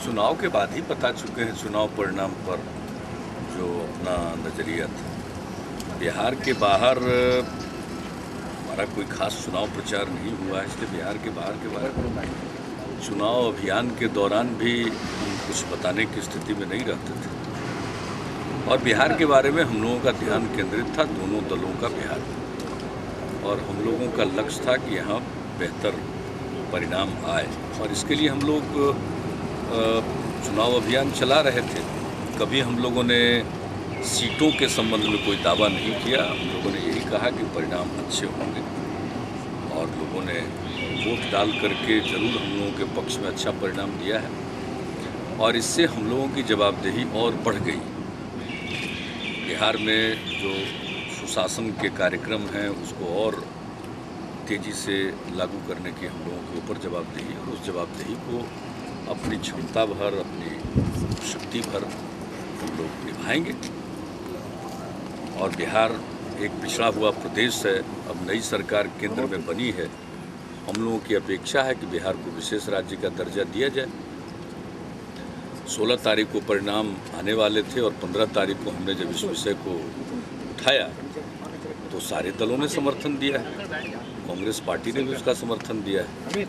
चुनाव के बाद ही बता चुके हैं चुनाव परिणाम पर जो अपना नज़रिया था। बिहार के बाहर हमारा कोई खास चुनाव प्रचार नहीं हुआ है, इसलिए बिहार के बाहर के बारे में चुनाव अभियान के दौरान भी हम कुछ बताने की स्थिति में नहीं रहते थे। और बिहार के बारे में हम लोगों का ध्यान केंद्रित था दोनों दलों का बिहार में, और हम लोगों का लक्ष्य था कि यहाँ बेहतर परिणाम आए, और इसके लिए हम लोग चुनाव अभियान चला रहे थे। कभी हम लोगों ने सीटों के संबंध में कोई दावा नहीं किया। हम लोगों ने यही कहा कि परिणाम अच्छे होंगे, और लोगों ने वोट डाल करके जरूर हम लोगों के पक्ष में अच्छा परिणाम दिया है, और इससे हम लोगों की जवाबदेही और बढ़ गई। बिहार में जो सुशासन के कार्यक्रम हैं उसको और तेज़ी से लागू करने की हम लोगों के ऊपर जवाबदेही, और उस जवाबदेही को अपनी क्षमता भर, अपनी शक्ति भर हम लोग निभाएंगे। और बिहार एक पिछड़ा हुआ प्रदेश है, अब नई सरकार केंद्र में बनी है। हम लोगों की अपेक्षा है कि बिहार को विशेष राज्य का दर्जा दिया जाए। 16 तारीख को परिणाम आने वाले थे, और 15 तारीख को हमने जब इस विषय को उठाया तो सारे दलों ने समर्थन दिया है। कांग्रेस पार्टी ने भी उसका समर्थन दिया है।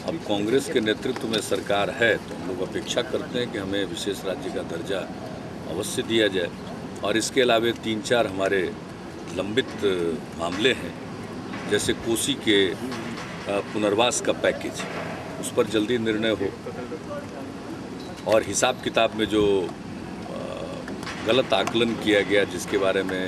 अब कांग्रेस के नेतृत्व में सरकार है, तो हम लोग अपेक्षा करते हैं कि हमें विशेष राज्य का दर्जा अवश्य दिया जाए। और इसके अलावा 3-4 हमारे लंबित मामले हैं, जैसे कोसी के पुनर्वास का पैकेज, उस पर जल्दी निर्णय हो, और हिसाब किताब में जो गलत आकलन किया गया, जिसके बारे में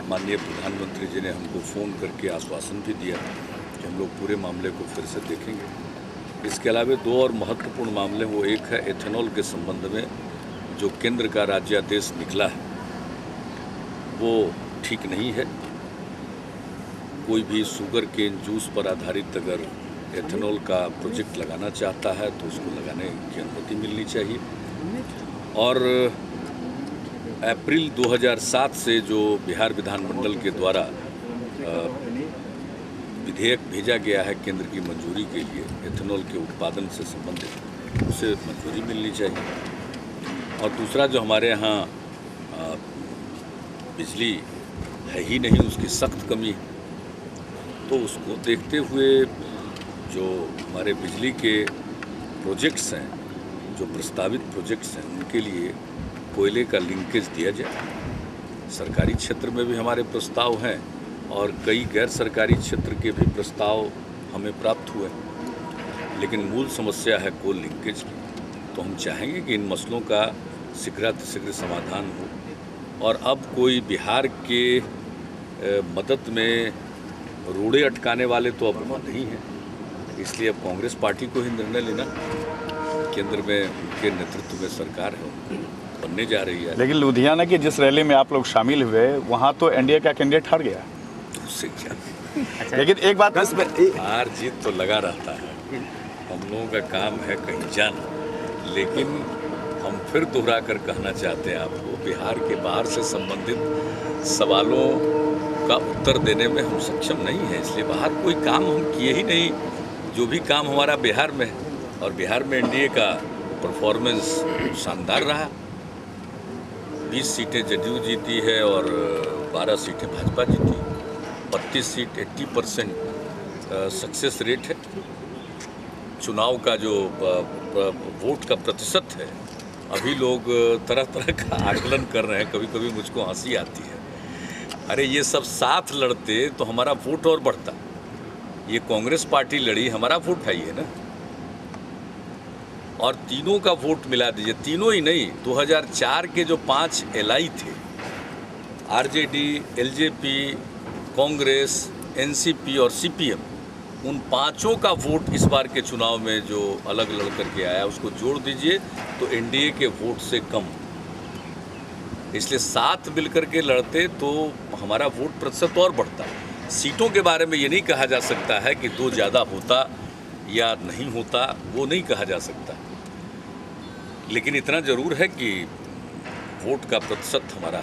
माननीय प्रधानमंत्री जी ने हमको फ़ोन करके आश्वासन भी दिया कि हम लोग पूरे मामले को फिर से देखेंगे। इसके अलावा 2 और महत्वपूर्ण मामले, वो एक है एथेनॉल के संबंध में जो केंद्र का राज्यादेश निकला है वो ठीक नहीं है। कोई भी शुगर केन जूस पर आधारित अगर एथेनॉल का प्रोजेक्ट लगाना चाहता है तो उसको लगाने की अनुमति मिलनी चाहिए। और अप्रैल 2007 से जो बिहार विधानमंडल के द्वारा विधेयक भेजा गया है केंद्र की मंजूरी के लिए एथेनॉल के उत्पादन से संबंधित, उसे मंजूरी मिलनी चाहिए। और दूसरा, जो हमारे यहाँ बिजली है ही नहीं, उसकी सख्त कमी है, तो उसको देखते हुए जो हमारे बिजली के प्रोजेक्ट्स हैं, जो प्रस्तावित प्रोजेक्ट्स हैं, उनके लिए कोयले का लिंकेज दिया जाए। सरकारी क्षेत्र में भी हमारे प्रस्ताव हैं, और कई गैर सरकारी क्षेत्र के भी प्रस्ताव हमें प्राप्त हुए, लेकिन मूल समस्या है कोल लिंकेज की। तो हम चाहेंगे कि इन मसलों का शीघ्रातिशीघ्र समाधान हो। और अब कोई बिहार के मदद में रोड़े अटकाने वाले तो अब नहीं हैं, इसलिए अब कांग्रेस पार्टी को ही निर्णय लेना। केंद्र में उनके नेतृत्व में सरकार है, बनने जा रही है। लेकिन लुधियाना की जिस रैली में आप लोग शामिल हुए, वहाँ तो एनडीए का कैंडिडेट हार गया। उससे क्या, लेकिन एक बात हार जीत तो लगा रहता है। हम लोगों का काम है कहीं जाना, लेकिन हम फिर दोहरा कर कहना चाहते हैं आपको, बिहार के बाहर से संबंधित सवालों का उत्तर देने में हम सक्षम नहीं हैं, इसलिए बाहर कोई काम हम किए ही नहीं। जो भी काम हमारा बिहार में है, और बिहार में एनडीए का परफॉर्मेंस शानदार रहा। 20 सीटें जदयू जीती है और 12 सीटें भाजपा जीती। 32 सीट 80% सक्सेस रेट है। चुनाव का जो वोट का प्रतिशत है, अभी लोग तरह तरह का आकलन कर रहे हैं, कभी कभी मुझको हंसी आती है। अरे ये सब साथ लड़ते तो हमारा वोट और बढ़ता। ये कांग्रेस पार्टी लड़ी, हमारा वोट है ये ना, और तीनों का वोट मिला दीजिए, तीनों ही नहीं, 2004 के जो 5 एलआई थे, आरजेडी, एलजेपी, कांग्रेस, एनसीपी और सीपीएम, उन 5 का वोट इस बार के चुनाव में जो अलग लड़ करके आया, उसको जोड़ दीजिए तो एनडीए के वोट से कम। इसलिए साथ मिलकर के लड़ते तो हमारा वोट प्रतिशत और बढ़ता। सीटों के बारे में ये नहीं कहा जा सकता है कि 2 ज़्यादा होता या नहीं होता, वो नहीं कहा जा सकता, लेकिन इतना ज़रूर है कि वोट का प्रतिशत हमारा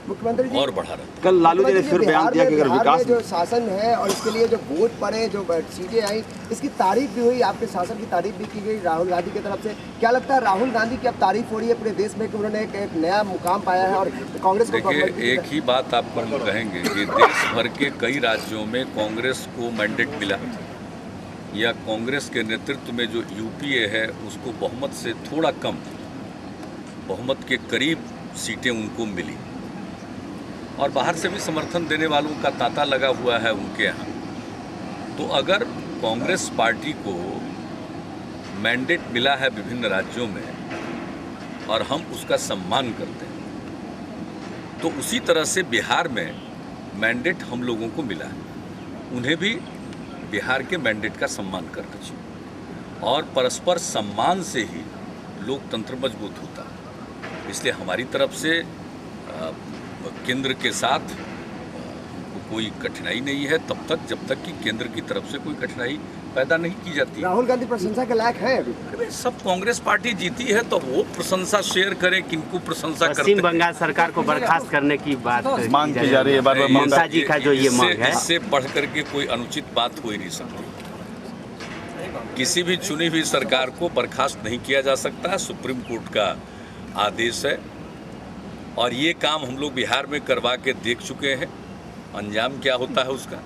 मुख्यमंत्री जी और बढ़ा रहता कल लालू जी ने फिर बयान दिया कि अगर बिहार विकास में जो शासन है और इसके लिए जो वोट पड़े, जो चीजें आई, इसकी तारीफ भी हुई, आपके शासन की तारीफ भी की गई राहुल गांधी की तरफ से। क्या लगता है राहुल गांधी की अब तारीफ हो रही है पूरे देश में कि उन्होंने एक नया मुकाम पाया है और कांग्रेस को देखिए, एक ही बात आपको हम कहेंगे कि देश भर के कई राज्यों में कांग्रेस को मैंडेट मिला, या कांग्रेस के नेतृत्व में जो यूपीए है उसको बहुमत से थोड़ा कम, बहुमत के करीब सीटें उनको मिली, और बाहर से भी समर्थन देने वालों का तांता लगा हुआ है उनके यहाँ। तो अगर कांग्रेस पार्टी को मैंडेट मिला है विभिन्न राज्यों में और हम उसका सम्मान करते हैं, तो उसी तरह से बिहार में मैंडेट हम लोगों को मिला है, उन्हें भी बिहार के मैंडेट का सम्मान करना चाहिए, और परस्पर सम्मान से ही लोकतंत्र मजबूत होता है। इसलिए हमारी तरफ से केंद्र के साथ कोई कठिनाई नहीं है तब तक जब तक कि केंद्र की तरफ से कोई कठिनाई पैदा नहीं की जाती। राहुल गांधी प्रशंसा के लायक है अभी? अरे सब कांग्रेस पार्टी जीती है तो वो प्रशंसा शेयर करें, किनको प्रशंसा करते पश्चिम बंगाल सरकार को बर्खास्त करने की बात मांग की जा रही है बार-बार। ममता जी का जो ये मांग है, इससे बढ़ करके कोई अनुचित बात हो ही नहीं सकती। किसी भी चुनी हुई सरकार को बर्खास्त नहीं किया जा सकता, सुप्रीम कोर्ट का आदेश है, और ये काम हम लोग बिहार में करवा के देख चुके हैं अंजाम क्या होता है उसका।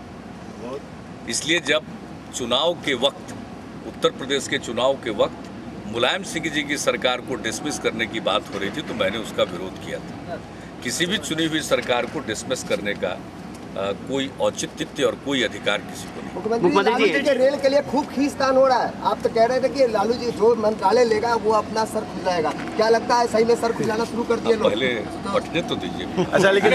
इसलिए जब चुनाव के वक्त, उत्तर प्रदेश के चुनाव के वक्त मुलायम सिंह जी की सरकार को डिसमिस करने की बात हो रही थी तो मैंने उसका विरोध किया था। किसी भी चुनी हुई सरकार को डिसमिस करने का कोई औचित्य और कोई अधिकार किसी को नहीं। मुख्यमंत्री जी के रेल के लिए खूब खींचतान हो रहा है, आप तो कह रहे थे कि लालू जी जो मंत्रालय लेगा वो अपना सर खुलाएगा, क्या लगता है सही में सर खुलाना शुरू कर दिया लोग? पहले पटने तो दीजिए। अच्छा, लेकिन